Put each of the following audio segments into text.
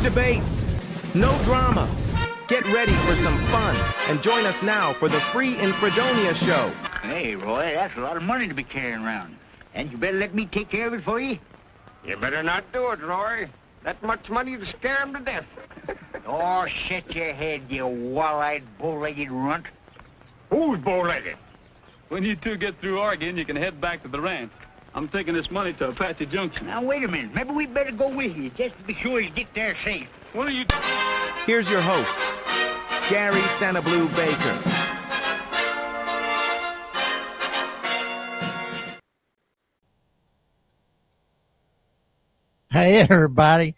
No debates, no drama. Get ready for some fun and join us now for the free in Fredonia Show. Hey, Roy, that's a lot of money to be carrying around. And you better let me take care of it for you. You better not do it, Roy. That much money to scare him to death. Oh, shut your head, you wall-eyed, bow-legged runt. Who's bow-legged? When you two get through arguing, you can head back to the ranch. I'm taking this money to Apache Junction. Now, wait a minute. Maybe we better go with you, just to be sure you get there safe. What are you... Here's your host, Gary SannaBlue Baker. Hey, everybody.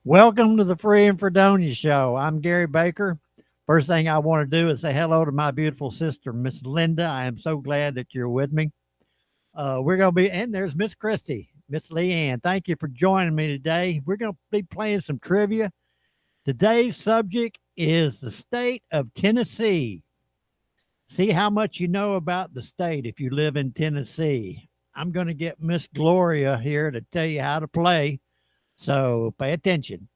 Welcome to the Free in Fredonia Show. I'm Gary Baker. First thing I want to do is say hello to my beautiful sister, Miss Linda. I am so glad that you're with me. We're going to be, and there's Miss Christy, Miss Leanne. Thank you for joining me today. We're going to be playing some trivia. Today's subject is the state of Tennessee. See how much you know about the state if you live in Tennessee. I'm going to get Miss Gloria here to tell you how to play, so pay attention.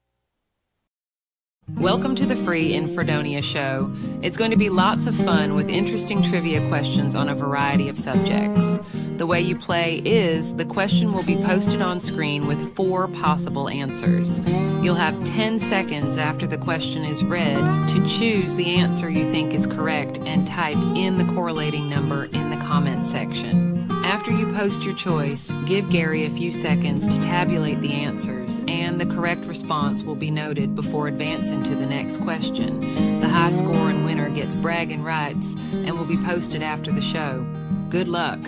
Welcome to the Free in Fredonia Show. It's going to be lots of fun with interesting trivia questions on a variety of subjects. The way you play is the question will be posted on screen with 4 possible answers. You'll have 10 seconds after the question is read to choose the answer you think is correct and type in the correlating number in the comment section. After you post your choice, give Gary a few seconds to tabulate the answers, and the correct response will be noted before advancing to the next question. The high score and winner gets bragging rights and will be posted after the show. Good luck.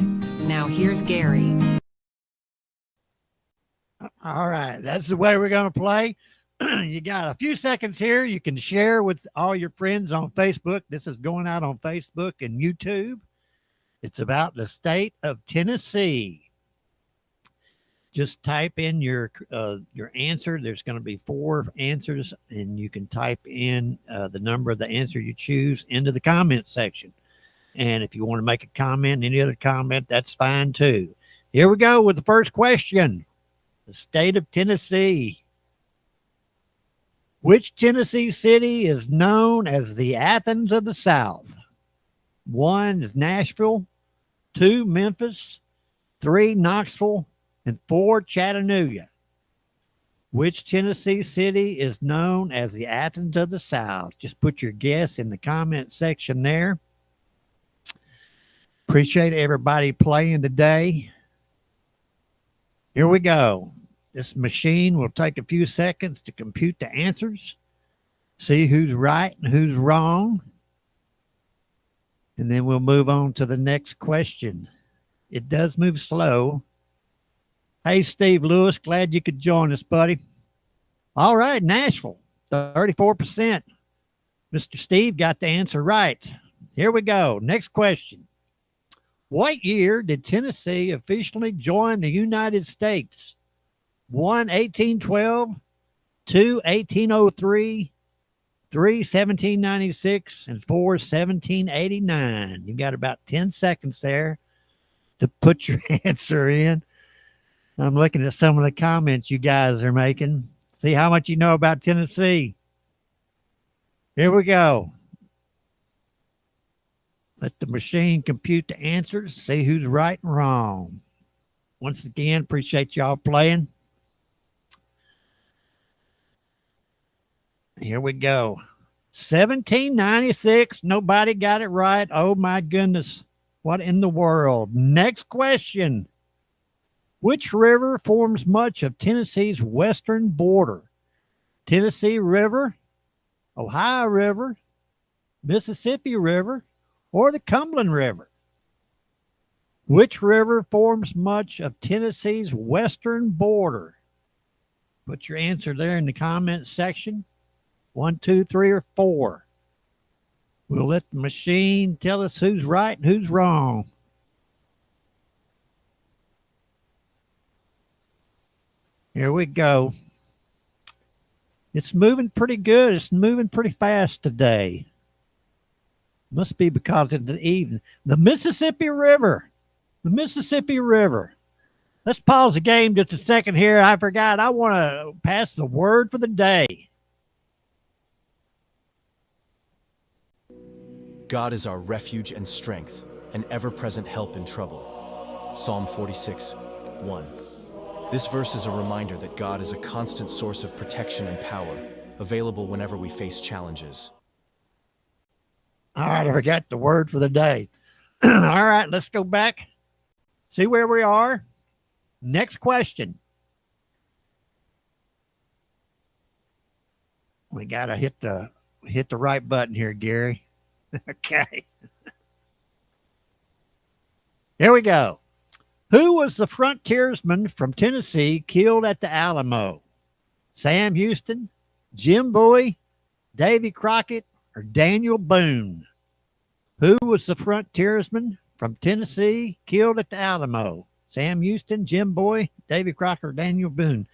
Now here's Gary. All right, that's the way we're going to play. You got a few seconds here. You can share with all your friends on Facebook. This is going out on Facebook and YouTube. It's about the state of Tennessee. Just type in your answer. There's going to be 4 answers, and you can type in the number of the answer you choose into the comment section. And if you want to make a comment, any other comment, that's fine too. Here we go with the first question. The state of Tennessee. Which Tennessee city is known as the Athens of the South? 1 is Nashville, 2 Memphis, 3 Knoxville, and 4 Chattanooga. Which Tennessee city is known as the Athens of the South? Just put your guess in the comment section there. Appreciate everybody playing today. Here we go. This machine will take a few seconds to compute the answers, see who's right and who's wrong, and then we'll move on to the next question. It does move slow. Hey, Steve Lewis, glad you could join us, buddy. All right, Nashville, 34%. Mr. Steve got the answer right. Here we go. Next question. What year did Tennessee officially join the United States? 1, 1812, 2, 1803, 3, 1796, and 4, 1789. You got about 10 seconds there to put your answer in. I'm looking at some of the comments you guys are making. See how much you know about Tennessee. Here we go. Let the machine compute the answers, see who's right and wrong. Once again, appreciate y'all playing. Here we go. 1796. Nobody got it right. Oh, my goodness. What in the world? Next question. Which river forms much of Tennessee's western border? Tennessee River, Ohio River, Mississippi River, or the Cumberland River? Which river forms much of Tennessee's western border? Put your answer there in the comment section. 1, 2, 3, or 4. We'll let the machine tell us who's right and who's wrong. Here we go. It's moving pretty good. It's moving pretty fast today. Must be because of the evening. The Mississippi River. The Mississippi River. Let's pause the game just a second here. I forgot. I want to pass the word for the day. God is our refuge and strength, an ever-present help in trouble. Psalm 46:1. This verse is a reminder that God is a constant source of protection and power, available whenever we face challenges. All right, I forgot the word for the day. All right, let's go back, see where we are. Next question. We got to hit the right button here, Gary. Okay. Here we go. Who was the frontiersman from Tennessee killed at the Alamo? Sam Houston, Jim Bowie, Davy Crockett, or Daniel Boone? Who was the frontiersman from Tennessee killed at the Alamo? Sam Houston, Jim Bowie, Davy Crockett, or Daniel Boone?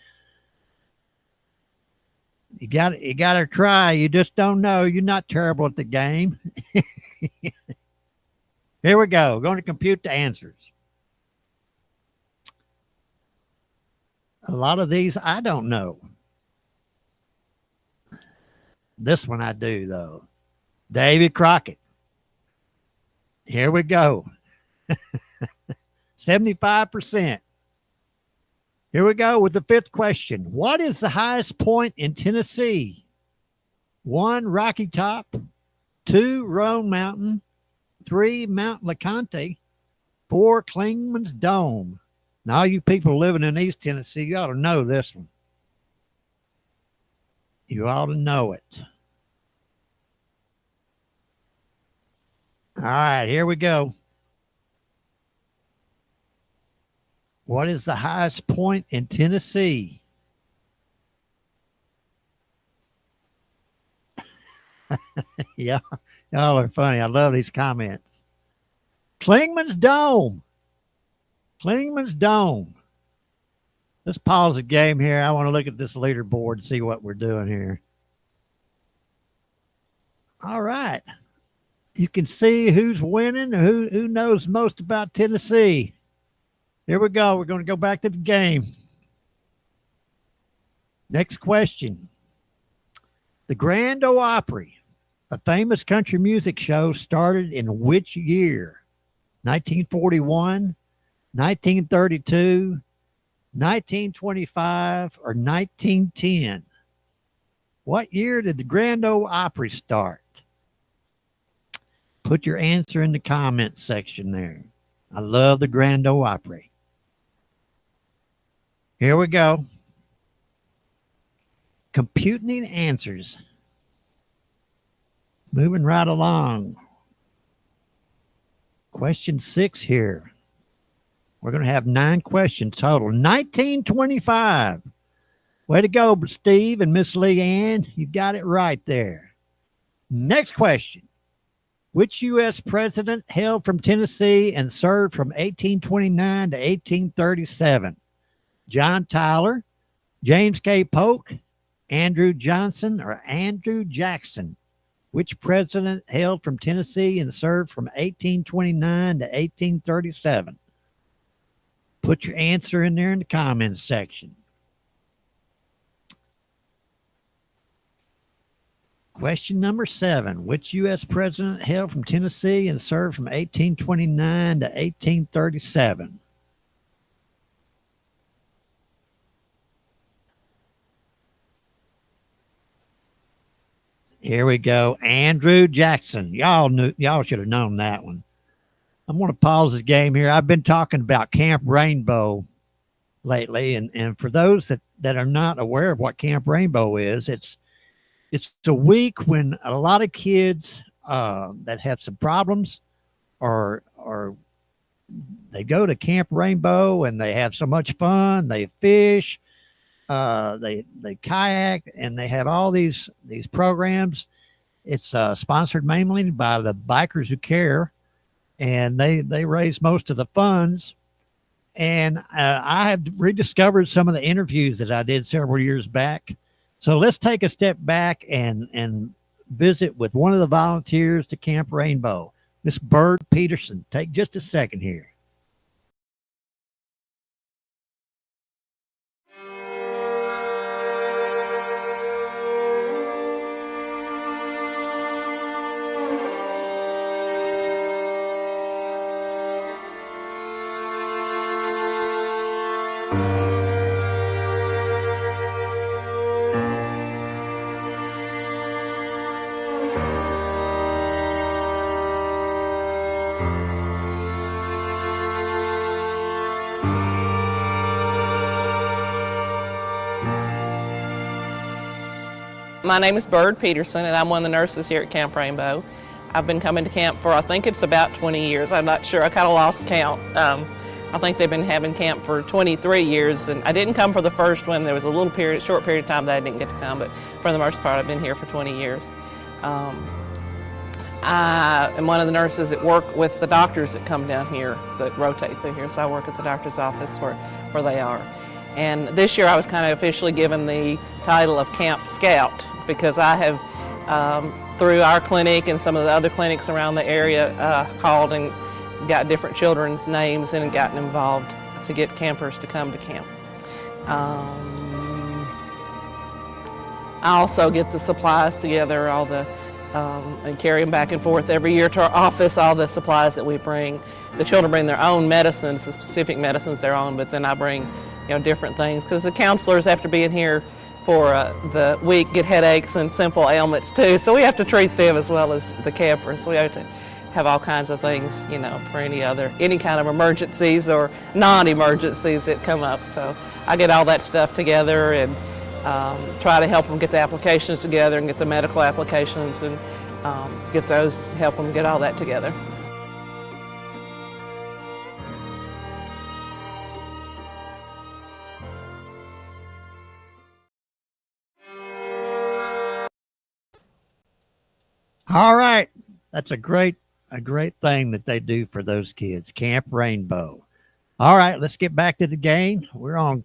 You got to try. You just don't know. You're not terrible at the game. Here we go. Going to compute the answers. A lot of these I don't know. This one I do, though. Davy Crockett. Here we go. 75%. Here we go with the fifth question. What is the highest point in Tennessee? 1, Rocky Top. 2, Roan Mountain. 3, Mount LeConte. 4, Clingman's Dome. Now, all you people living in East Tennessee, you ought to know this one. You ought to know it. All right, here we go. What is the highest point in Tennessee? Yeah, y'all are funny. I love these comments. Clingman's Dome. Clingman's Dome. Let's pause the game here. I want to look at this leaderboard and see what we're doing here. All right. You can see who's winning, who knows most about Tennessee. Here we go. We're going to go back to the game. Next question. The Grand Ole Opry, a famous country music show, started in which year? 1941, 1932, 1925, or 1910? What year did the Grand Ole Opry start? Put your answer in the comments section there. I love the Grand Ole Opry. Here we go. Computing answers. Moving right along. Question 6 here. We're going to have 9 questions total. 1925. Way to go, Steve and Miss Lee Ann. You got it right there. Next question. Which U.S. president hailed from Tennessee and served from 1829 to 1837? John Tyler, James K. Polk, Andrew Johnson, or Andrew Jackson? Which president hailed from Tennessee and served from 1829 to 1837? Put your answer in there in the comments section. Question number 7. Which U.S. president hailed from Tennessee and served from 1829 to 1837? Here we go. Andrew Jackson. Y'all should have known that one. I'm going to pause this game here. I've been talking about Camp Rainbow lately, and for those that are not aware of what Camp Rainbow is, it's a week when a lot of kids that have some problems or they go to Camp Rainbow and they have so much fun. They fish, they kayak, and they have all these programs. It's sponsored mainly by the Bikers Who Care, and they raise most of the funds. And I have rediscovered some of the interviews that I did several years back. So let's take a step back and visit with one of the volunteers to Camp Rainbow, Miss Bird Peterson. Take just a second here. My name is Bird Peterson, and I'm one of the nurses here at Camp Rainbow. I've been coming to camp for, I think it's about 20 years. I'm not sure. I kind of lost count. I think they've been having camp for 23 years, and I didn't come for the first one. There was a little period, short period of time that I didn't get to come, but for the most part, I've been here for 20 years. I am one of the nurses that work with the doctors that come down here, that rotate through here. So I work at the doctor's office where they are. And this year I was kind of officially given the title of Camp Scout because I have, through our clinic and some of the other clinics around the area, called and got different children's names and gotten involved to get campers to come to camp. I also get the supplies together, all the and carry them back and forth every year to our office, all the supplies that we bring. The children bring their own medicines, the specific medicines they're on, but then I bring, different things because the counselors, after being here for the week, get headaches and simple ailments too. So we have to treat them as well as the campers. So we have to have all kinds of things, for any kind of emergencies or non-emergencies that come up. So I get all that stuff together and try to help them get the applications together and get the medical applications and help them get all that together. All right. That's a great thing that they do for those kids, Camp Rainbow. All right, let's get back to the game. We're on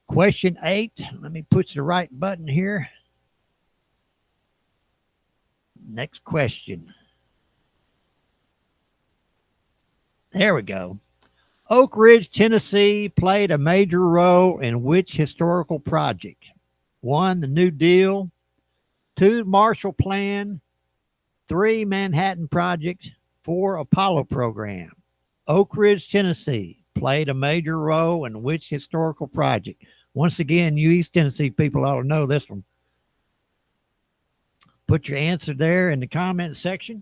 question 8. Let me push the right button here. Next question. There we go. Oak Ridge, Tennessee played a major role in which historical project? 1, the New Deal. 2, the Marshall Plan. 3, Manhattan Project. 4, Apollo Program. Oak Ridge, Tennessee played a major role in which historical project? Once again, you East Tennessee people ought to know this one. Put your answer there in the comment section.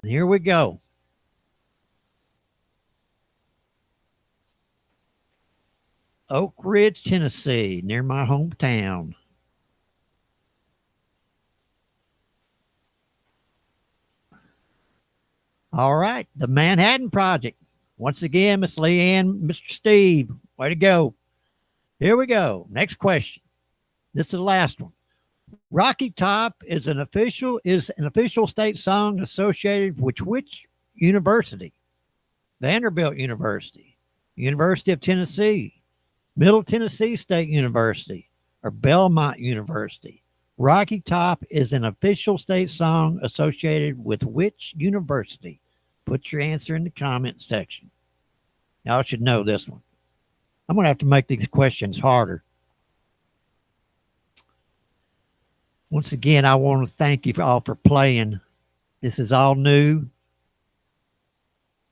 Here we go. Oak Ridge, Tennessee, near my hometown. All right, the Manhattan Project. Once again, Miss Leanne, Mr. Steve, way to go. Here we go. Next question. This is the last one. Rocky Top is an official state song associated with which university? Vanderbilt University, University of Tennessee, Middle Tennessee State University, or Belmont University. Rocky Top is an official state song associated with which university? Put your answer in the comment section. Y'all should know this one. I'm going to have to make these questions harder. Once again, I want to thank you all for playing. This is all new.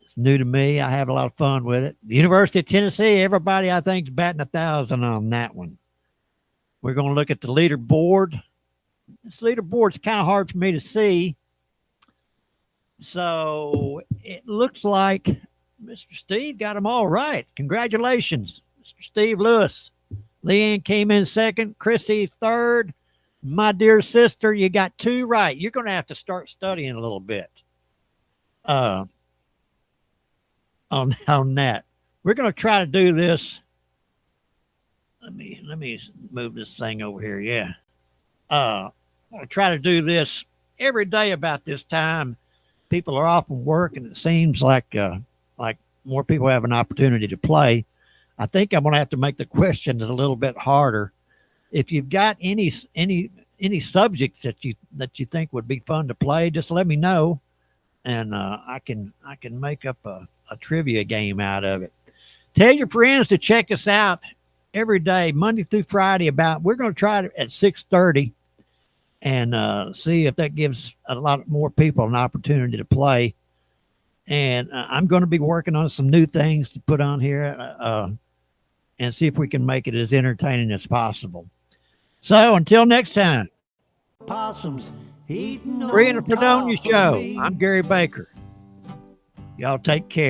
It's new to me. I have a lot of fun with it. The University of Tennessee, everybody I think is batting 1,000 on that one. We're going to look at the leaderboard. This leaderboard's kind of hard for me to see. So it looks like Mr. Steve got them all right. Congratulations, Mr. Steve Lewis. Leanne came in second. Chrissy third. My dear sister, you got 2 right. You're going to have to start studying a little bit on that. We're going to try to do this. Let me move this thing over here. Yeah. I'm going to try to do this every day about this time. People are off from work, and it seems like more people have an opportunity to play. I think I'm going to have to make the questions a little bit harder. If you've got any subjects that you think would be fun to play, just let me know, and I can make up a trivia game out of it. Tell your friends to check us out every day, Monday through Friday. We're going to try it at 6:30. And see if that gives a lot more people an opportunity to play. And I'm going to be working on some new things to put on here and see if we can make it as entertaining as possible. So until next time, Possums eating Free in the on Fredonia top of Show. me. I'm Gary Baker. Y'all take care.